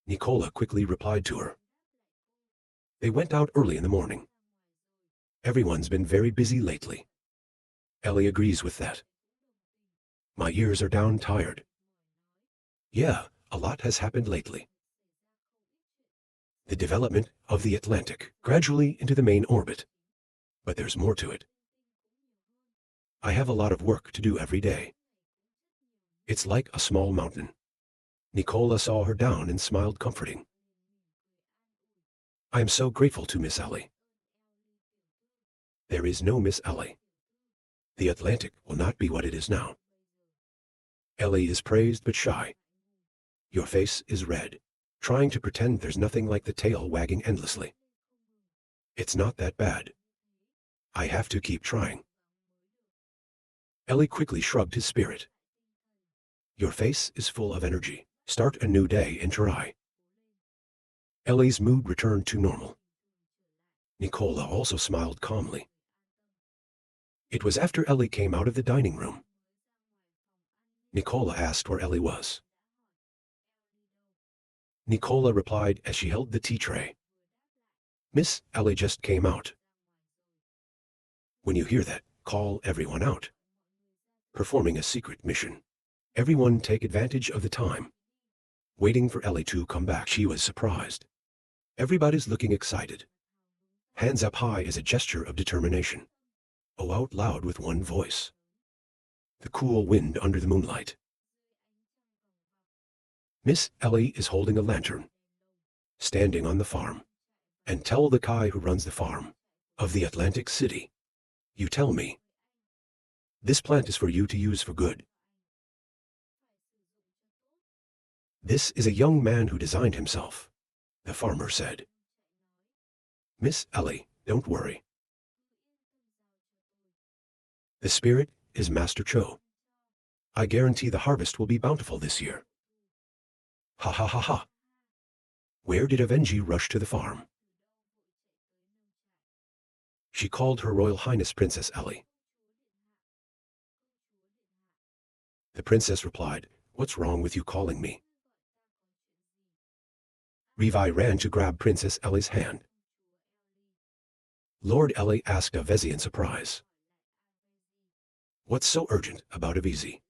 Nicola quickly replied to her. They went out early in the morning. Everyone's been very busy lately. Ellie agrees with that. My ears are down tired. Yeah, a lot has happened lately. The development of the Atlantic gradually into the main orbit. But there's more to it. I have a lot of work to do every day. It's like a small mountain. Nicola saw her down and smiled comforting. I am so grateful to Miss Ellie. There is no Miss Ellie. The Atlantic will not be what it is now. Ellie is praised but shy. Your face is red, trying to pretend there's nothing like the tail wagging endlessly. It's not that bad. I have to keep trying. Ellie quickly shrugged his spirit. Your face is full of energy. Start a new day and try. Ellie's mood returned to normal. Nicola also smiled calmly. It was after Ellie came out of the dining room. Nicola asked where Ellie was. Nicola replied as she held the tea tray. Miss Ellie just came out. When you hear that, call everyone out. Performing a secret mission. Everyone take advantage of the time. Waiting for Ellie to come back, she was surprised. Everybody's looking excited. Hands up high as a gesture of determination. Oh, out loud with one voice. The cool wind under the moonlight. Miss Ellie is holding a lantern, standing on the farm. And tell the guy who runs the farm of the Atlantic City. You tell me. This plant is for you to use for good. This is a young man who designed himself, the farmer said. Miss Ellie, don't worry. The spirit is Master Cho. I guarantee the harvest will be bountiful this year. Ha ha ha ha. Where did Avenji rush to the farm? She called Her Royal Highness Princess Ellie. The princess replied, What's wrong with you calling me? Revi ran to grab Princess Ellie's hand. Lord Ellie asked Avezi in surprise. What's so urgent about Avezi?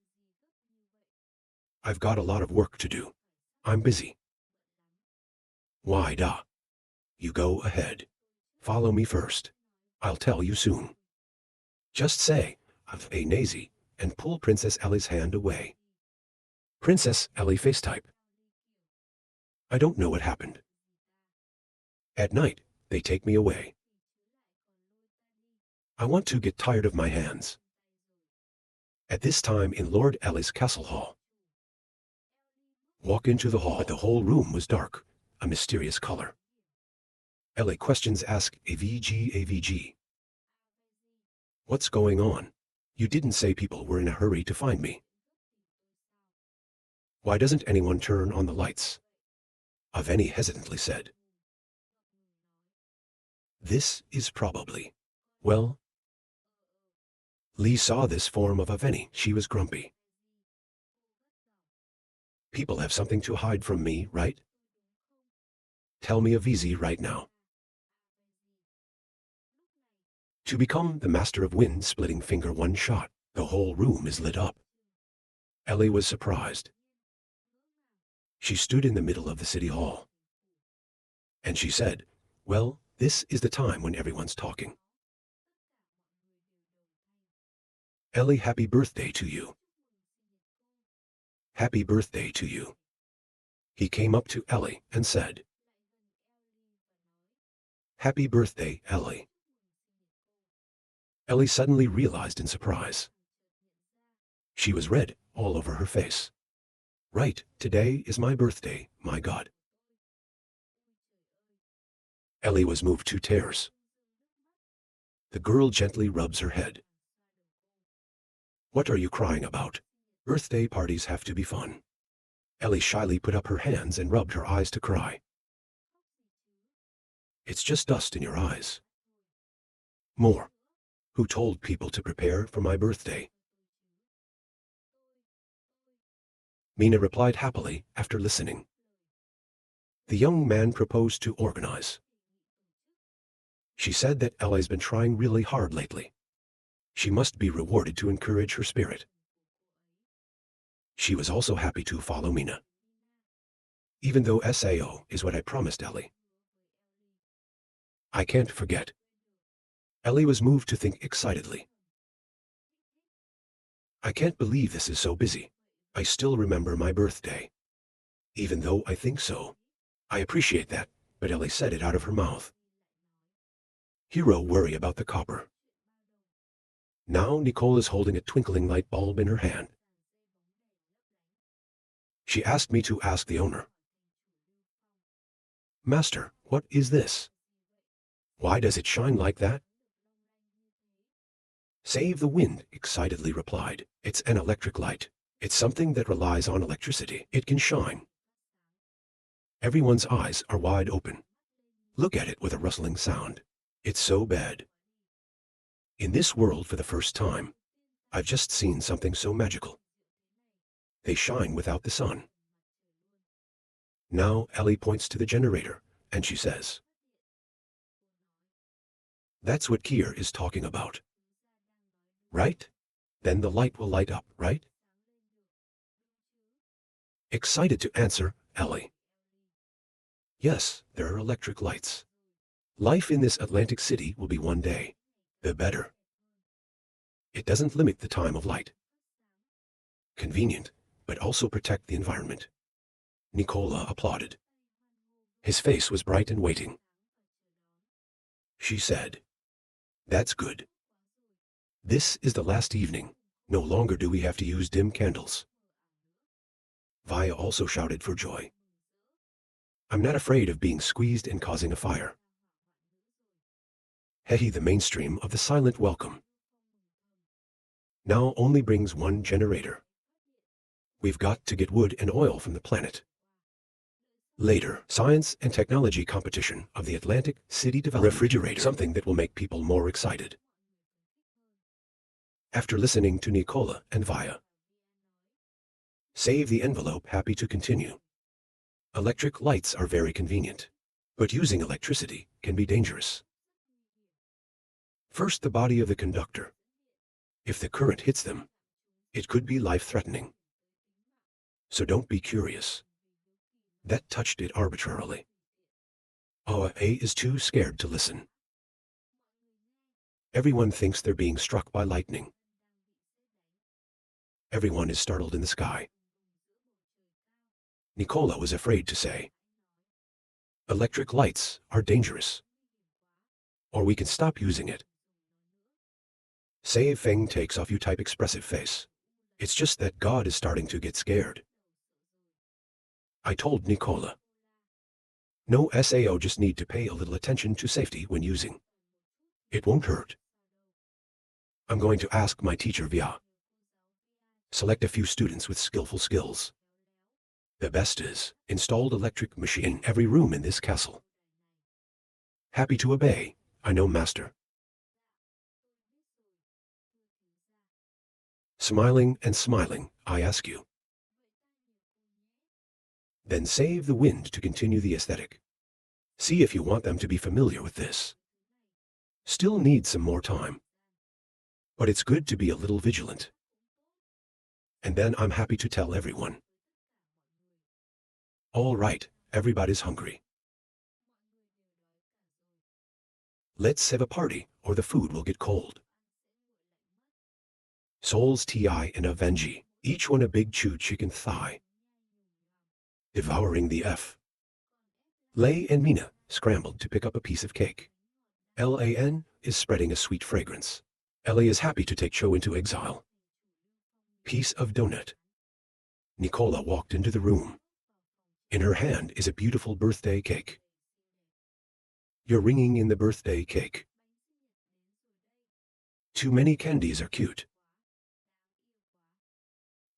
I've got a lot of work to do. I'm busy. Why da? You go ahead. Follow me first. I'll tell you soon. Just say, I've a nazi, and pull Princess Ellie's hand away. Princess Ellie facetype. I don't know what happened. At night, they take me away. I want to get tired of my hands. At this time in Lord Ellie's castle hall. Walk into the hall, but the whole room was dark, a mysterious color. Ellie questions ask AVG. What's going on? You didn't say people were in a hurry to find me. Why doesn't anyone turn on the lights? Aveni hesitantly said. This is probably, well. Lee saw this form of Aveni. She was grumpy. People have something to hide from me, right? Tell me Avezi right now. To become the master of wind splitting finger one shot, the whole room is lit up. Ellie was surprised. She stood in the middle of the city hall. And she said, well, this is the time when everyone's talking. Ellie, happy birthday to you. Happy birthday to you. He came up to Ellie and said, Happy birthday, Ellie. Ellie suddenly realized in surprise. She was red all over her face. Right, today is my birthday, my God. Ellie was moved to tears. The girl gently rubs her head. What are you crying about? Birthday parties have to be fun. Ellie shyly put up her hands and rubbed her eyes to cry. It's just dust in your eyes. More. Who told people to prepare for my birthday? Mina replied happily after listening. The young man proposed to organize. She said that Ellie's been trying really hard lately. She must be rewarded to encourage her spirit. She was also happy to follow Mina, even though SAO is what I promised Ellie. I can't forget. Ellie was moved to think excitedly. I can't believe this is so busy. I still remember my birthday. Even though I think so. I appreciate that, but Ellie said it out of her mouth. Hero worry about the copper. Now Nicole is holding a twinkling light bulb in her hand. She asked me to ask the owner. Master, what is this? Why does it shine like that? Save the Wind excitedly replied. It's an electric light. It's something that relies on electricity. It can shine. Everyone's eyes are wide open. Look at it with a rustling sound. It's so bad. In this world for the first time, I've just seen something so magical. They shine without the sun. Now Ellie points to the generator, and she says, that's what Kier is talking about. Right? Then the light will light up, right? Excited to answer, Ellie. Yes, there are electric lights. Life in this Atlantic city will be one day. The better. It doesn't limit the time of light. Convenient, but also protect the environment. Nicola applauded. His face was bright and waiting. She said, that's good. This is the last evening. No longer do we have to use dim candles. Vaya also shouted for joy. I'm not afraid of being squeezed and causing a fire. Hehi, the mainstream of the silent welcome. Now only brings one generator. We've got to get wood and oil from the planet. Later, science and technology competition of the Atlantic City Development Refrigerator, something that will make people more excited. After listening to Nicola and Vaya. Save the envelope, happy to continue. Electric lights are very convenient, but using electricity can be dangerous. First, the body of the conductor. If the current hits them, it could be life-threatening. So don't be curious. That touched it arbitrarily. A is too scared to listen. Everyone thinks they're being struck by lightning. Everyone is startled in the sky. Nicola was afraid to say, electric lights are dangerous. Or we can stop using it. Save Feng takes off you type expressive face. It's just that God is starting to get scared. I told Nicola. No SAO, just need to pay a little attention to safety when using. It won't hurt. I'm going to ask my teacher Via. Select a few students with skillful skills. The best is installed electric machine in every room in this castle. Happy to obey, I know, master. Smiling and smiling, I ask you. Then save the wind to continue the aesthetic. See if you want them to be familiar with this. Still need some more time. But it's good to be a little vigilant. And then I'm happy to tell everyone. All right, everybody's hungry. Let's have a party, or the food will get cold. Souls Ti and Avenji, each one a big chewed chicken thigh. Devouring the F. Lei and Mina scrambled to pick up a piece of cake. Lan is spreading a sweet fragrance. Ellie is happy to take Cho into exile. Piece of donut. Nicola walked into the room. In her hand is a beautiful birthday cake. You're ringing in the birthday cake. Too many candies are cute.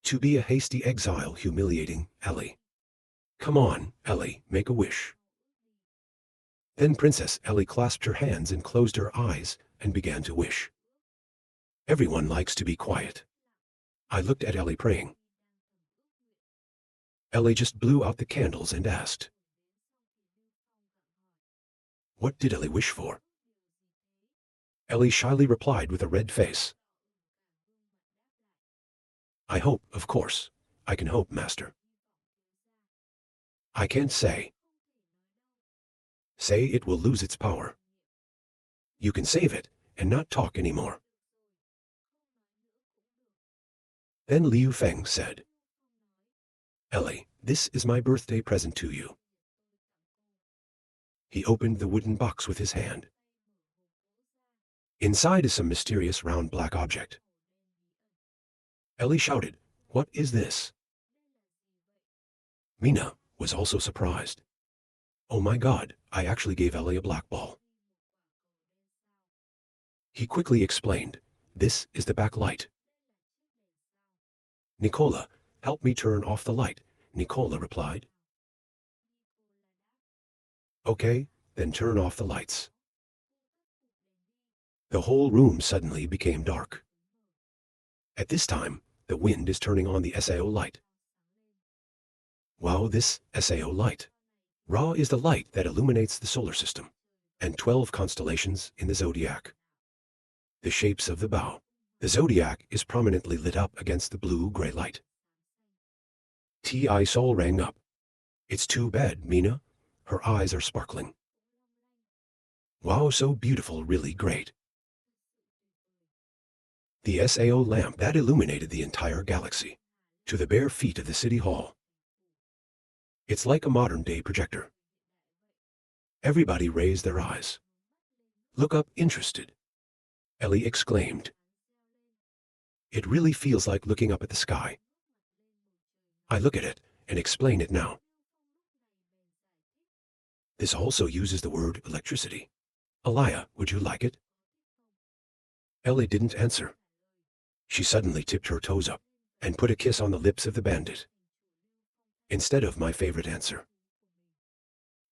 To be a hasty exile, humiliating, Ellie. Come on, Ellie, make a wish. Then Princess Ellie clasped her hands and closed her eyes and began to wish. Everyone likes to be quiet. I looked at Ellie praying. Ellie just blew out the candles and asked, What did Ellie wish for? Ellie shyly replied with a red face. I hope, of course. I can hope, master. I can't say. Say it will lose its power. You can save it and not talk anymore. Then Liu Feng said, Ellie, this is my birthday present to you. He opened the wooden box with his hand. Inside is some mysterious round black object. Ellie shouted, What is this? Mina was also surprised. Oh my God, I actually gave Ellie a black ball. He quickly explained, This is the backlight. Nicola, help me turn off the light, Nicola replied. Okay, then turn off the lights. The whole room suddenly became dark. At this time, the wind is turning on the SAO light. Wow, this SAO light. Ra is the light that illuminates the solar system, and 12 constellations in the zodiac. The shapes of the bow. The zodiac is prominently lit up against the blue-gray light. Ti Sol rang up. It's too bad, Mina. Her eyes are sparkling. Wow, so beautiful, really great. The SAO lamp that illuminated the entire galaxy, to the bare feet of the city hall. It's like a modern-day projector. Everybody raised their eyes. Look up, interested. Ellie exclaimed. It really feels like looking up at the sky. I look at it and explain it now. This also uses the word electricity. Alaya, would you like it? Ellie didn't answer. She suddenly tipped her toes up and put a kiss on the lips of the bandit. Instead of my favorite answer.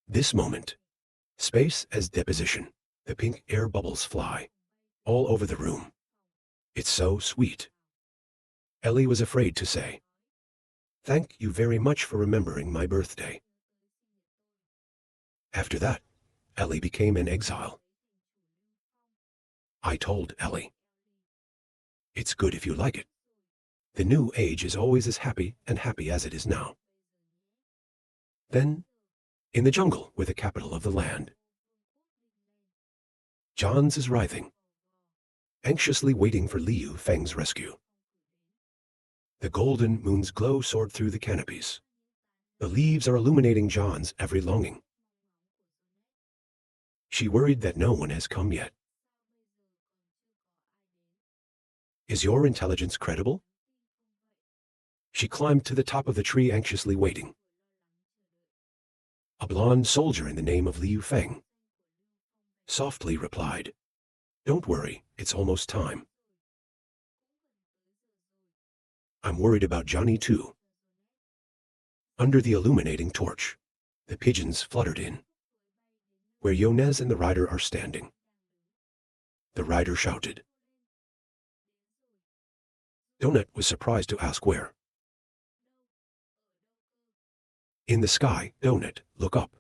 This moment, space as deposition, the pink air bubbles fly all over the room. It's so sweet. Ellie was afraid to say, Thank you very much for remembering my birthday. After that, Ellie became an exile. I told Ellie, It's good if you like it. The new age is always as happy and happy as it is now. Then, in the jungle where the capital of the land, Johns is writhing, anxiously waiting for Liu Feng's rescue. The golden moon's glow soared through the canopies. The leaves are illuminating John's every longing. She worried that no one has come yet. Is your intelligence credible? She climbed to the top of the tree, anxiously waiting. A blonde soldier in the name of Liu Feng softly replied, Don't worry, it's almost time. I'm worried about Johnny too. Under the illuminating torch, the pigeons fluttered in, where Yonez and the rider are standing. The rider shouted. Donut was surprised to ask where. In the sky, Donut, look up.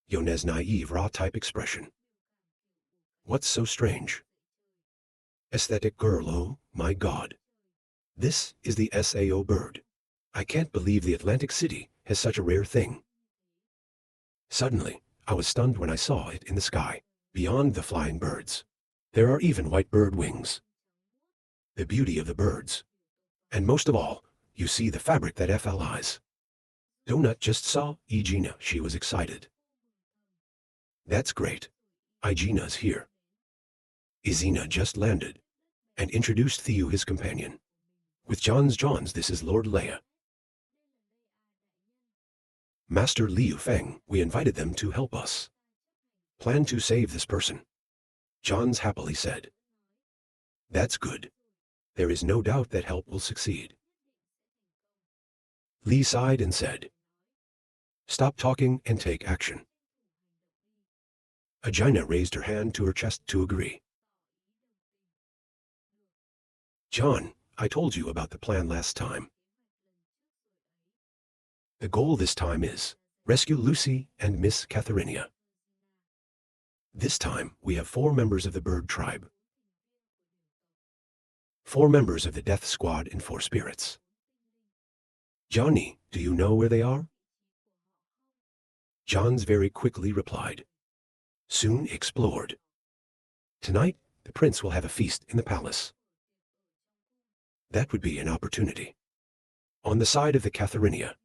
Yonez naive raw-type expression. What's so strange? Aesthetic girl, oh my God. This is the SAO bird. I can't believe the Atlantic City has such a rare thing. Suddenly, I was stunned when I saw it in the sky, beyond the flying birds. There are even white bird wings. The beauty of the birds. And most of all, you see the fabric that FLIs. Donut just saw Igina. She was excited. That's great. Igina's here. Izina just landed and introduced Theo, his companion. With Johns, this is Lord Leia. Master Liu Feng, we invited them to help us. Plan to save this person. Johns happily said. That's good. There is no doubt that help will succeed. Li sighed and said, Stop talking and take action. Agina raised her hand to her chest to agree. John, I told you about the plan last time. The goal this time is, Rescue Lucy and Miss Catharina. This time, we have 4 members of the bird tribe, 4 members of the death squad, and 4 spirits. Johnny, do you know where they are? Johns very quickly replied. Soon explored. Tonight, the prince will have a feast in the palace. That would be an opportunity. On the side of the Catharina.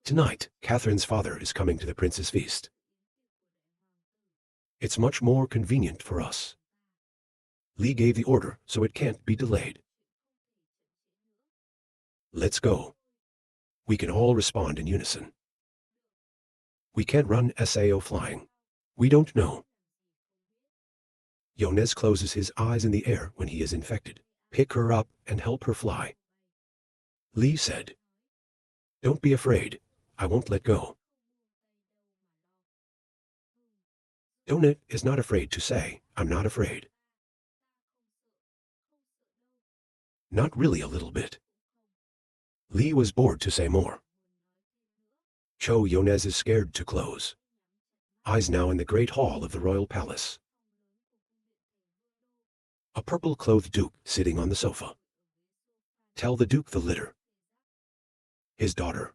Tonight, Catherine's father is coming to the prince's feast. It's much more convenient for us. Lee gave the order, so it can't be delayed. Let's go. We can all respond in unison. We can't run SAO flying. We don't know. Yonez closes his eyes in the air when he is infected. Pick her up and help her fly. Lee said, Don't be afraid. I won't let go. Donut is not afraid to say, I'm not afraid. Not really a little bit. Lee was bored to say more. Cho Yonez is scared to close. Eyes now in the great hall of the royal palace. A purple-clothed duke sitting on the sofa. Tell the duke the litter. His daughter,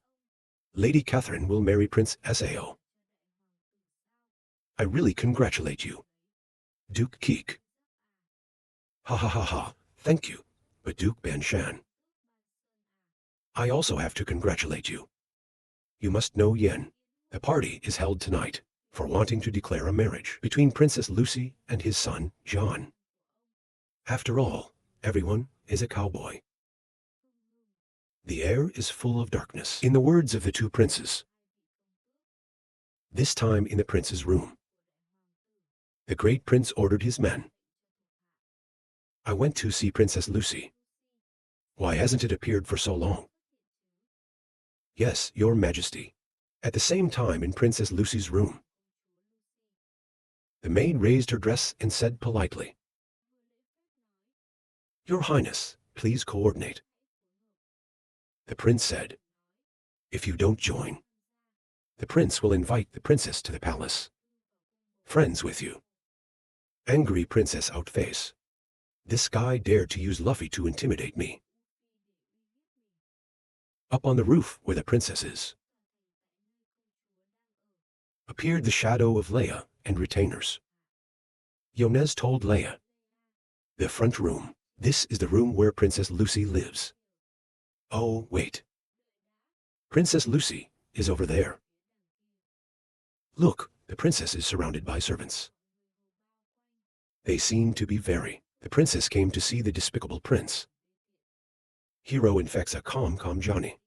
Lady Catherine, will marry Prince Sao. I really congratulate you. Duke Keek. Ha ha ha ha, thank you, but Duke Banshan. I also have to congratulate you. You must know Yen. The party is held tonight for wanting to declare a marriage between Princess Lucy and his son, John. After all, everyone is a cowboy. The air is full of darkness, in the words of the 2 princes. This time in the prince's room. The great prince ordered his men. I went to see Princess Lucy. Why hasn't it appeared for so long? Yes, your majesty. At the same time in Princess Lucy's room. The maid raised her dress and said politely, Your Highness, please coordinate. The prince said, If you don't join, the prince will invite the princess to the palace. Friends with you. Angry princess outface. This guy dared to use Luffy to intimidate me. Up on the roof where the princess is, appeared the shadow of Leia and retainers. Yonez told Leia, The front room. This is the room where Princess Lucy lives. Oh, wait. Princess Lucy is over there. Look, the princess is surrounded by servants. They seem to be very. The princess came to see the despicable prince. Hero infects a calm Johnny.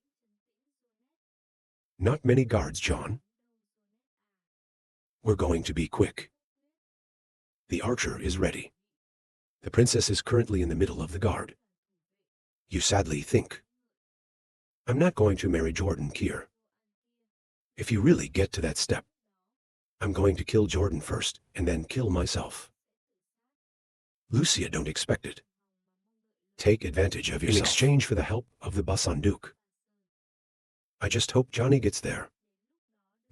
Not many guards, John. We're going to be quick. The archer is ready. The princess is currently in the middle of the guard. You sadly think, I'm not going to marry Jordan Kier. If you really get to that step, I'm going to kill Jordan first and then kill myself. Lucia, don't expect it. Take advantage of yourself in exchange for the help of the Basan Duke. I just hope Johnny gets there.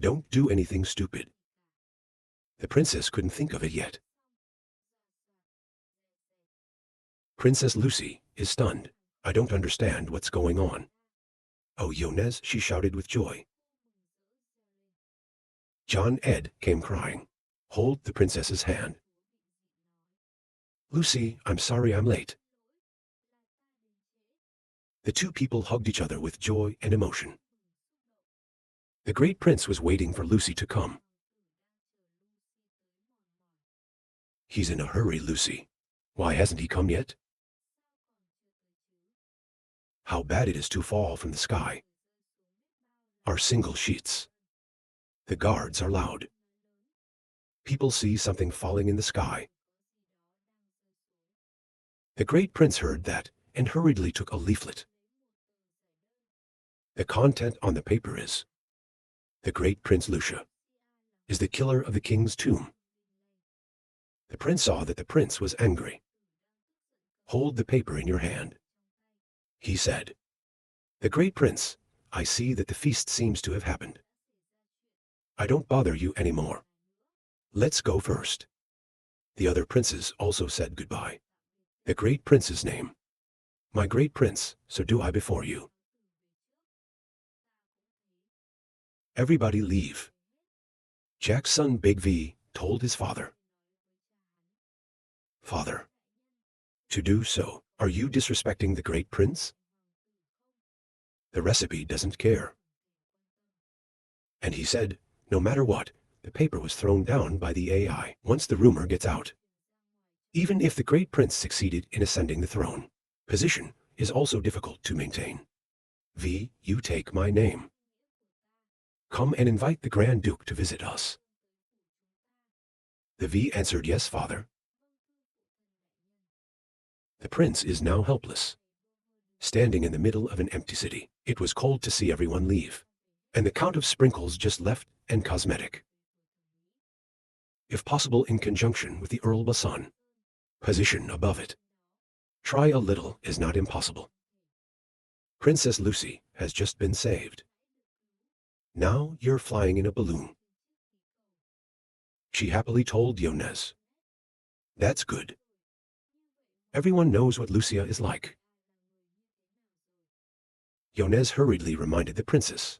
Don't do anything stupid. The princess couldn't think of it yet. Princess Lucy is stunned. I don't understand what's going on. Oh, Yonez, she shouted with joy. John Ed came crying. Hold the princess's hand. Lucy, I'm sorry I'm late. The 2 people hugged each other with joy and emotion. The great prince was waiting for Lucy to come. He's in a hurry, Lucy. Why hasn't he come yet? How bad it is to fall from the sky. Our single sheets. The guards are loud. People see something falling in the sky. The great prince heard that and hurriedly took a leaflet. The content on the paper is, The great Prince Lucia is the killer of the king's tomb. The prince saw that the prince was angry. Hold the paper in your hand. He said, The great prince, I see that the feast seems to have happened. I don't bother you anymore. Let's go first. The other princes also said goodbye. The great prince's name. My great prince, so do I before you. Everybody leave. Jack's son Big V told his father. Father. To do so, are you disrespecting the great prince? The recipe doesn't care. And he said, no matter what, the paper was thrown down by the AI once the rumor gets out. Even if the great prince succeeded in ascending the throne, position is also difficult to maintain. V, you take my name. Come and invite the Grand Duke to visit us. The V answered, yes, father. The prince is now helpless. Standing in the middle of an empty city, it was cold to see everyone leave. And the count of sprinkles just left and cosmetic. If possible in conjunction with the Earl Basan. Position above it. Try a little is not impossible. Princess Lucy has just been saved. Now you're flying in a balloon. She happily told Yonez. That's good. Everyone knows what Lucia is like. Yonez hurriedly reminded the princess.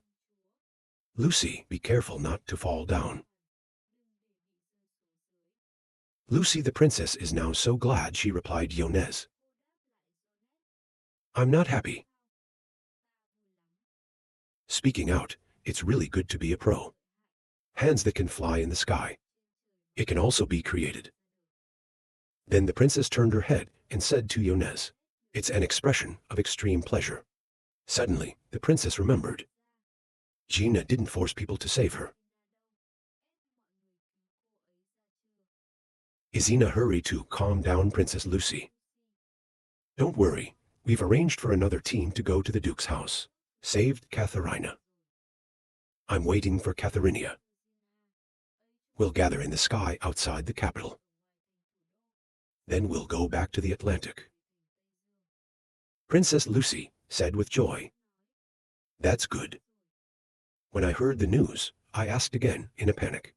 Lucy, be careful not to fall down. Lucy the princess is now so glad she replied Yonez. I'm not happy. Speaking out, it's really good to be a pro. Hands that can fly in the sky. It can also be created. Then the princess turned her head and said to Yonez, it's an expression of extreme pleasure. Suddenly, the princess remembered. Gina didn't force people to save her. Izina hurried to calm down Princess Lucy. Don't worry, we've arranged for another team to go to the Duke's house. Saved Katharina. I'm waiting for Katharinia. We'll gather in the sky outside the capital. Then we'll go back to the Atlantic. Princess Lucy said with joy. That's good. When I heard the news, I asked again in a panic.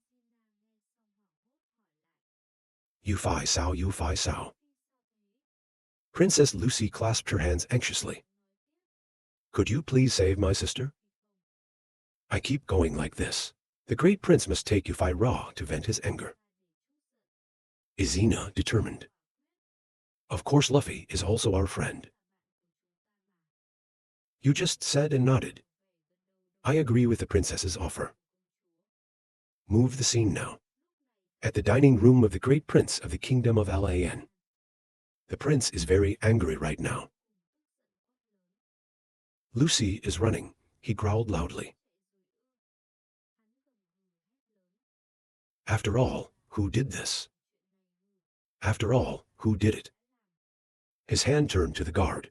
You fi sao. Princess Lucy clasped her hands anxiously. Could you please save my sister? I keep going like this. The great prince must take you fi raw to vent his anger. Izina determined. Of course Luffy is also our friend. You just said and nodded. I agree with the princess's offer. Move the scene now. At the dining room of the great prince of the kingdom of Lan. The prince is very angry right now. Lucy is running, he growled loudly. After all, who did this? After all, who did it? His hand turned to the guard.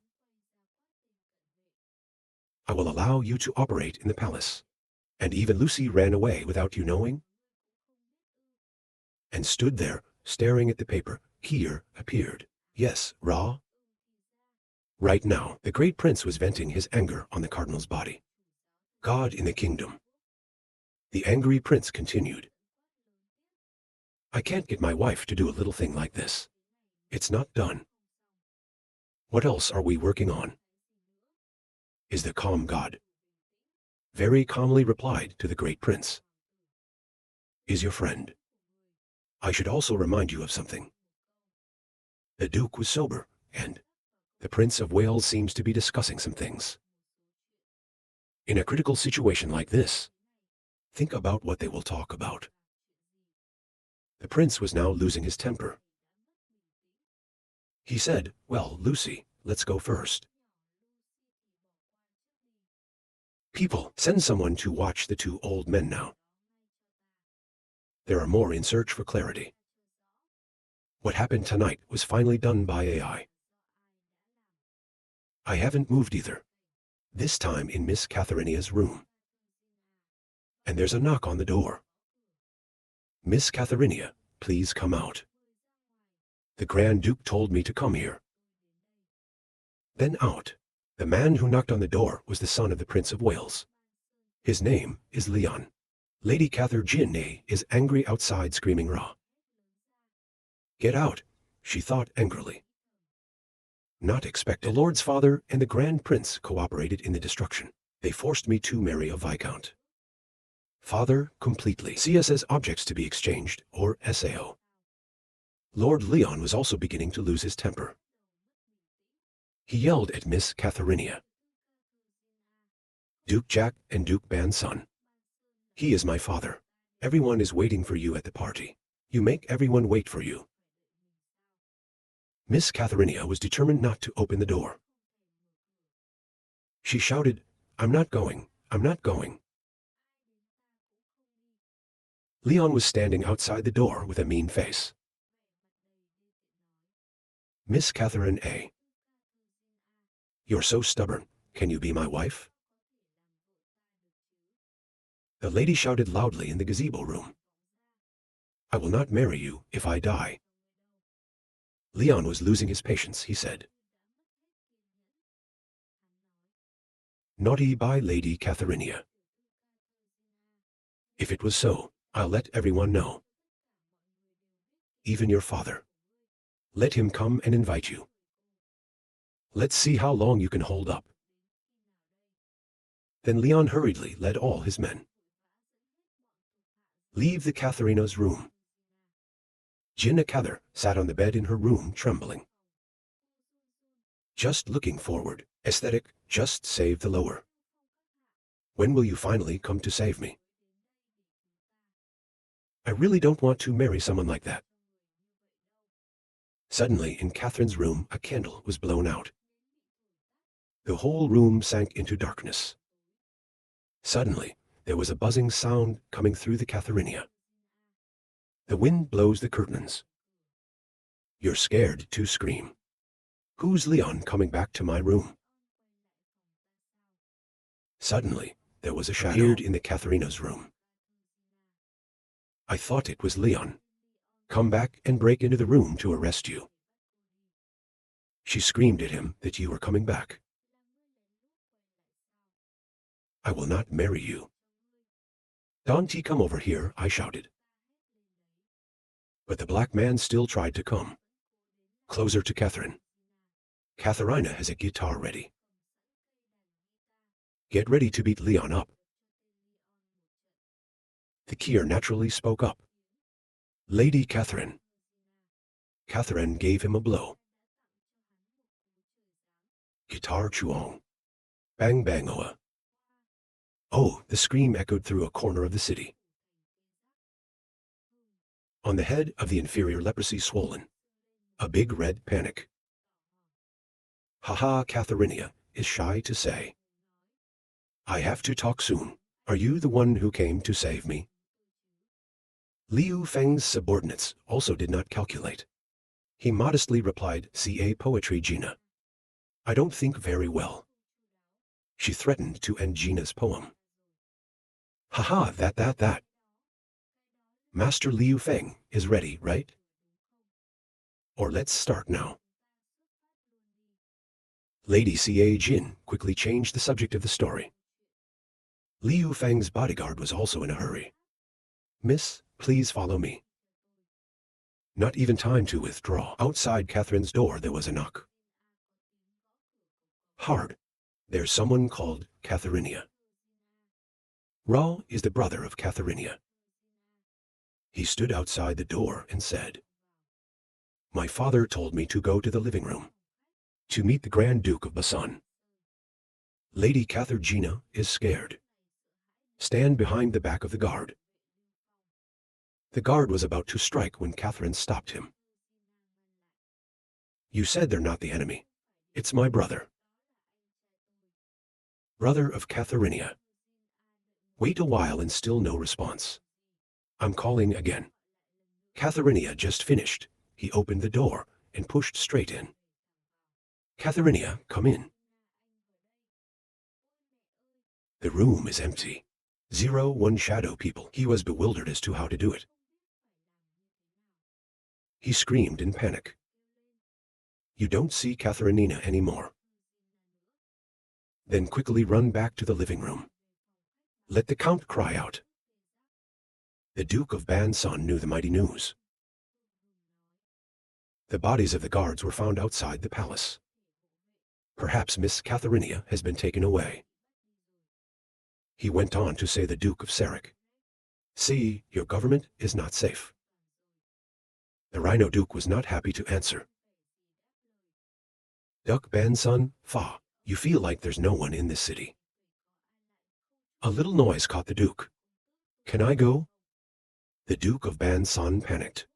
I will allow you to operate in the palace. And even Lucy ran away without you knowing? And stood there, staring at the paper. Kier appeared. Yes, Ra? Right now, the great prince was venting his anger on the cardinal's body. God in the kingdom. The angry prince continued. I can't get my wife to do a little thing like this. It's not done. What else are we working on? Is the calm god. Very calmly replied to the great prince. Is your friend. I should also remind you of something. The Duke was sober, and the Prince of Wales seems to be discussing some things. In a critical situation like this, think about what they will talk about. The prince was now losing his temper. He said, well, Lucy, let's go first. People, send someone to watch the two old men now. There are more in search for clarity. What happened tonight was finally done by AI. I haven't moved either. This time in Miss Katharinia's room. And there's a knock on the door. Miss Katharinia, please come out. The Grand Duke told me to come here. Then out. The man who knocked on the door was the son of the Prince of Wales. His name is Leon. Lady Catherine is angry outside screaming Ra. Get out, she thought angrily. Not expected. The Lord's father and the Grand Prince cooperated in the destruction. They forced me to marry a Viscount. Father, completely. See us as objects to be exchanged, or SAO. Lord Leon was also beginning to lose his temper. He yelled at Miss Catharina. Duke Jack and Duke Ban's son. He is my father. Everyone is waiting for you at the party. You make everyone wait for you. Miss Catharina was determined not to open the door. She shouted, I'm not going, I'm not going. Leon was standing outside the door with a mean face. Miss Catherine A. You're so stubborn. Can you be my wife? The lady shouted loudly in the gazebo room. I will not marry you if I die. Leon was losing his patience, he said. Naughty by Lady Catharina. If it was so, I'll let everyone know. Even your father. Let him come and invite you. Let's see how long you can hold up. Then Leon hurriedly led all his men. Leave the Catharina's room. Jinna Cather sat on the bed in her room trembling. Just looking forward, aesthetic, just save the lower. When will you finally come to save me? I really don't want to marry someone like that. Suddenly, in Catherine's room, a candle was blown out. The whole room sank into darkness. Suddenly, there was a buzzing sound coming through the Catharina. The wind blows the curtains. You're scared to scream. Who's Leon coming back to my room? Suddenly, there was a shadow appeared in the Catharina's room. I thought it was Leon. Come back and break into the room to arrest you. She screamed at him that you were coming back. I will not marry you. Don't come over here, I shouted. But the black man still tried to come. Closer to Catherine. Catharina has a guitar ready. Get ready to beat Leon up. The Kier naturally spoke up. Lady Catherine. Catherine gave him a blow. Guitar chuong. Bang bang oa. Oh, the scream echoed through a corner of the city. On the head of the inferior leprosy swollen. A big red panic. Haha, Catharina is shy to say. I have to talk soon. Are you the one who came to save me? Liu Feng's subordinates also did not calculate. He modestly replied, "Ca poetry, Gina. I don't think very well." She threatened to end Gina's poem. Haha, that. Master Liu Feng is ready, right? Or let's start now. Lady Ca Jin quickly changed the subject of the story. Liu Feng's bodyguard was also in a hurry. Miss, please follow me. Not even time to withdraw. Outside Catherine's door there was a knock. Hard. There's someone called Catharina. Ra is the brother of Catharina. He stood outside the door and said, My father told me to go to the living room, to meet the Grand Duke of Basan. Lady Catharina is scared. Stand behind the back of the guard. The guard was about to strike when Catherine stopped him. You said they're not the enemy. It's my brother. Brother of Catharina. Wait a while and still no response. I'm calling again. Catharina just finished. He opened the door and pushed straight in. Catharina, come in. The room is empty. 01 shadow people. He was bewildered as to how to do it. He screamed in panic. You don't see Catharina anymore. Then quickly run back to the living room. Let the Count cry out. The Duke of Bansun knew the mighty news. The bodies of the guards were found outside the palace. Perhaps Miss Catharina has been taken away. He went on to say the Duke of Sarek. See, your government is not safe. The Rhino Duke was not happy to answer. Duck Bansun, Fa, you feel like there's no one in this city. A little noise caught the Duke. Can I go? The Duke of Bansun panicked.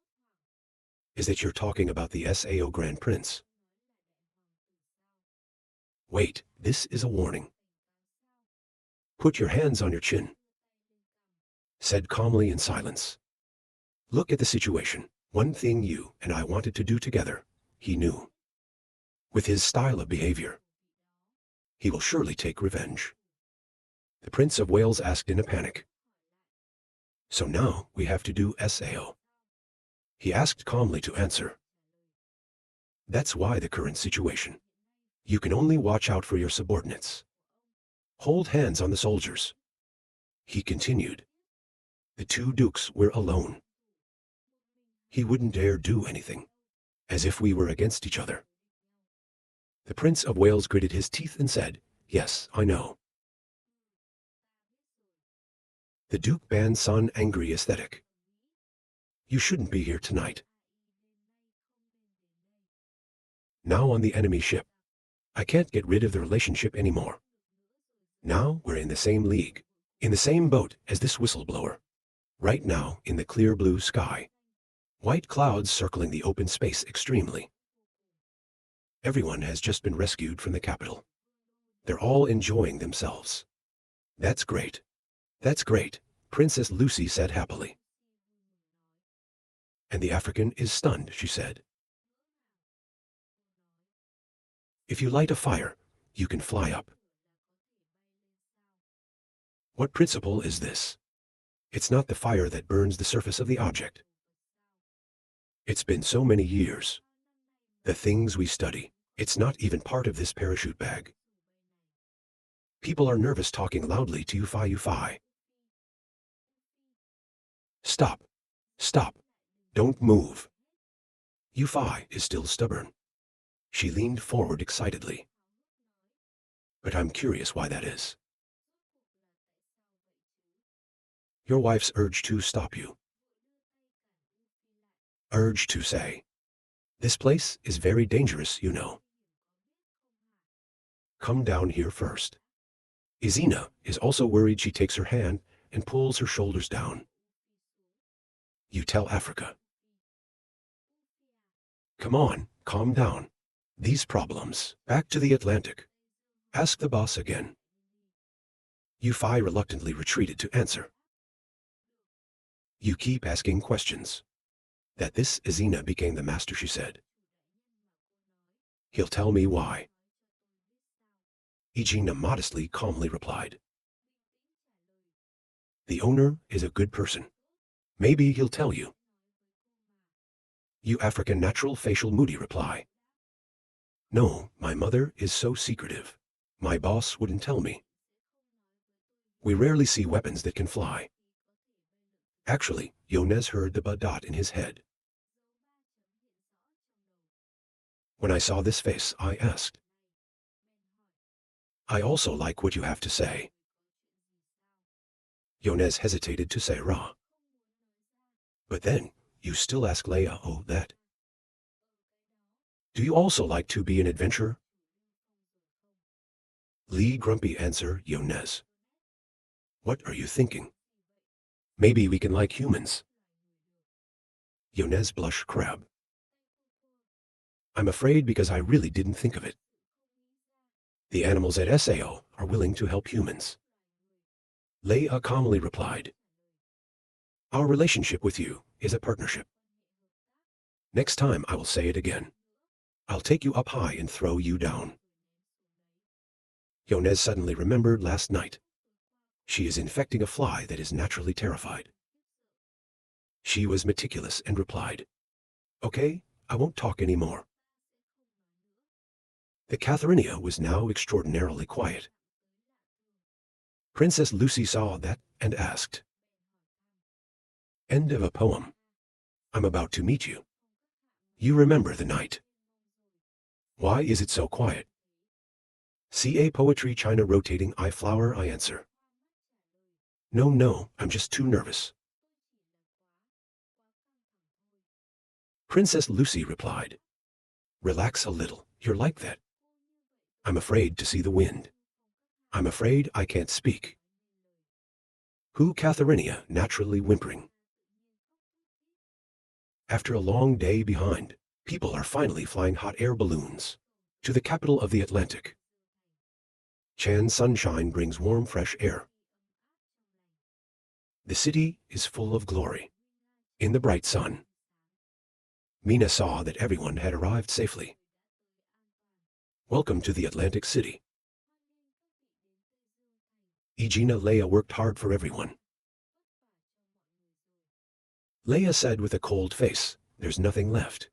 Is it you're talking about the Sao Grand Prince? Wait, this is a warning. Put your hands on your chin. Said calmly in silence. Look at the situation. One thing you and I wanted to do together, he knew. With his style of behavior, he will surely take revenge. The Prince of Wales asked in a panic. So now we have to do Sao? He asked calmly to answer. That's why the current situation. You can only watch out for your subordinates. Hold hands on the soldiers. He continued. The two dukes were alone. He wouldn't dare do anything, as if we were against each other. The Prince of Wales gritted his teeth and said, Yes, I know. The Duke Bansun angry aesthetic. You shouldn't be here tonight. Now on the enemy ship. I can't get rid of the relationship anymore. Now we're in the same league, in the same boat as this whistleblower. Right now in the clear blue sky. White clouds circling the open space extremely. Everyone has just been rescued from the capital. They're all enjoying themselves. That's great. That's great, Princess Lucy said happily. And the African is stunned, she said. If you light a fire, you can fly up. What principle is this? It's not the fire that burns the surface of the object. It's been so many years. The things we study, it's not even part of this parachute bag. People are nervous talking loudly to you fi. Stop. Stop. Don't move. Yufi is still stubborn. She leaned forward excitedly. But I'm curious why that is. Your wife's urge to stop you. Urge to say, this place is very dangerous, you know. Come down here first. Izina is also worried. She takes her hand and pulls her shoulders down. You tell Africa. Come on, calm down. These problems. Back to the Atlantic. Ask the boss again. Yufi reluctantly retreated to answer. You keep asking questions. That this Izina became the master, she said. He'll tell me why. Izina modestly, calmly replied. The owner is a good person. Maybe he'll tell you. You African natural facial moody reply. No, my mother is so secretive. My boss wouldn't tell me. We rarely see weapons that can fly. Actually, Yonez heard the dot in his head. When I saw this face, I asked. I also like what you have to say. Yonez hesitated to say Ra. But then, you still ask Leia, oh, that. Do you also like to be an adventurer? Lee grumpy answer, Yonez. What are you thinking? Maybe we can like humans. Yonez blush crab. I'm afraid because I really didn't think of it. The animals at Sao are willing to help humans. Leia calmly replied. Our relationship with you is a partnership. Next time I will say it again. I'll take you up high and throw you down. Yonez suddenly remembered last night. She is infecting a fly that is naturally terrified. She was meticulous and replied, Okay, I won't talk anymore. The Catharina was now extraordinarily quiet. Princess Lucy saw that and asked, End of a poem. I'm about to meet you. You remember the night. Why is it so quiet? CA Poetry China rotating I flower I answer. No, I'm just too nervous. Princess Lucy replied. Relax a little, you're like that. I'm afraid to see the wind. I'm afraid I can't speak. Who Catharinia naturally whimpering. After a long day behind, people are finally flying hot air balloons to the capital of the Atlantic. Chan's sunshine brings warm, fresh air. The city is full of glory. In the bright sun, Mina saw that everyone had arrived safely. Welcome to the Atlantic City. Egina Leia worked hard for everyone. Leia said with a cold face, there's nothing left.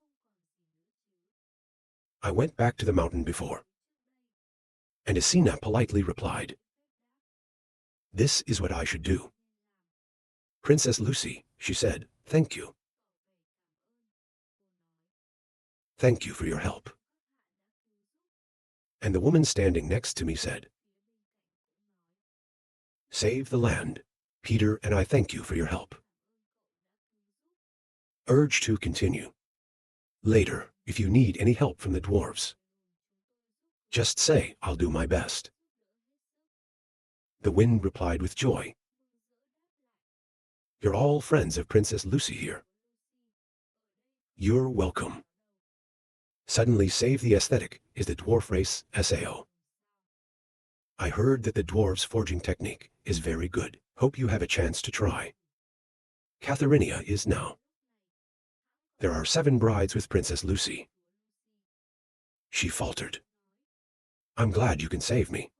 I went back to the mountain before. And Isina politely replied. This is what I should do. Princess Lucy, she said, thank you. Thank you for your help. And the woman standing next to me said, Save the land, Peter, and I thank you for your help. Urge to continue. Later, if you need any help from the dwarves, just say, I'll do my best. The wind replied with joy. You're all friends of Princess Lucy here. You're welcome. Suddenly Save the Aesthetic is the dwarf race SAO. I heard that the dwarves' forging technique is very good. Hope you have a chance to try. Catharinia is now. There are 7 brides with Princess Lucy. She faltered. I'm glad you can save me.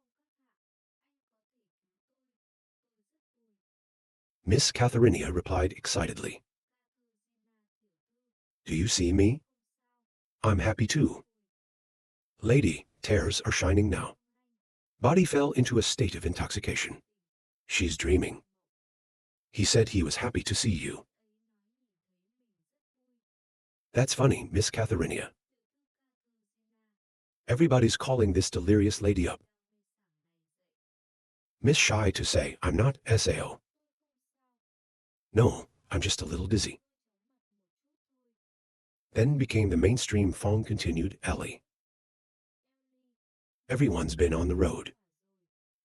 Miss Catharinia replied excitedly. Do you see me? I'm happy too. Lady, tears are shining now. Body fell into a state of intoxication. She's dreaming. He said he was happy to see you. That's funny, Miss Catharinia. Everybody's calling this delirious lady up. Miss Shy to say, I'm not SAO. No, I'm just a little dizzy. Then became the mainstream phone continued Ellie. Everyone's been on the road.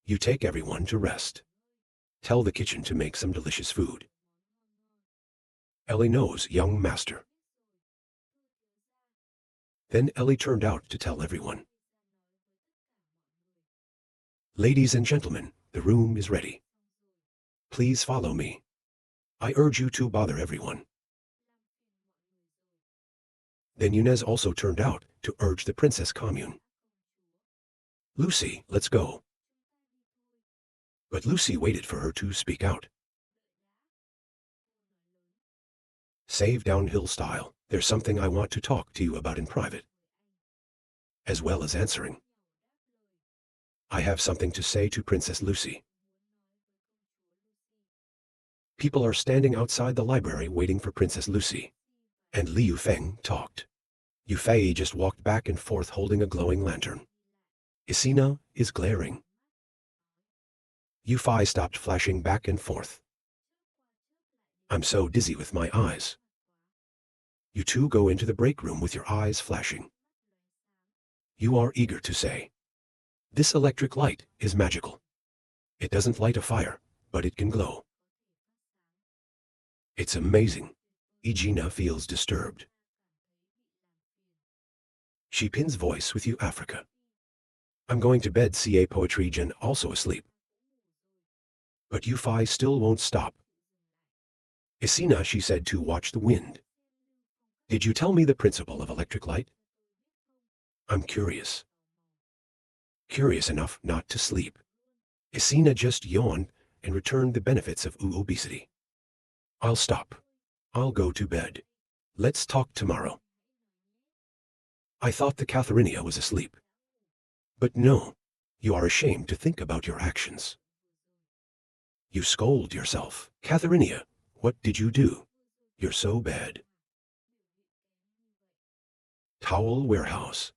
You take everyone to rest. Tell the kitchen to make some delicious food. Ellie knows young master. Then Ellie turned out to tell everyone. Ladies and gentlemen, the room is ready. Please follow me. I urge you to bother everyone. Then Yunez also turned out to urge the princess commune. Lucy, let's go. But Lucy waited for her to speak out. Save downhill style, there's something I want to talk to you about in private. As well as answering. I have something to say to Princess Lucy. People are standing outside the library waiting for Princess Lucy. And Li Yufeng talked. Yufei just walked back and forth holding a glowing lantern. Isina is glaring. Yufei stopped flashing back and forth. I'm so dizzy with my eyes. You two go into the break room with your eyes flashing. You are eager to say. This electric light is magical. It doesn't light a fire, but it can glow. It's amazing. Egina feels disturbed. She pins voice with you Africa. I'm going to bed CA Poetry Jen also asleep. But Yufei still won't stop. Isina, she said to watch the wind. Did you tell me the principle of electric light? I'm curious. Curious enough not to sleep. Isina just yawned and returned the benefits of obesity. I'll stop. I'll go to bed. Let's talk tomorrow. I thought the Catharinia was asleep. But no, you are ashamed to think about your actions. You scold yourself. Catharinia, What did you do? You're so bad. Towel warehouse.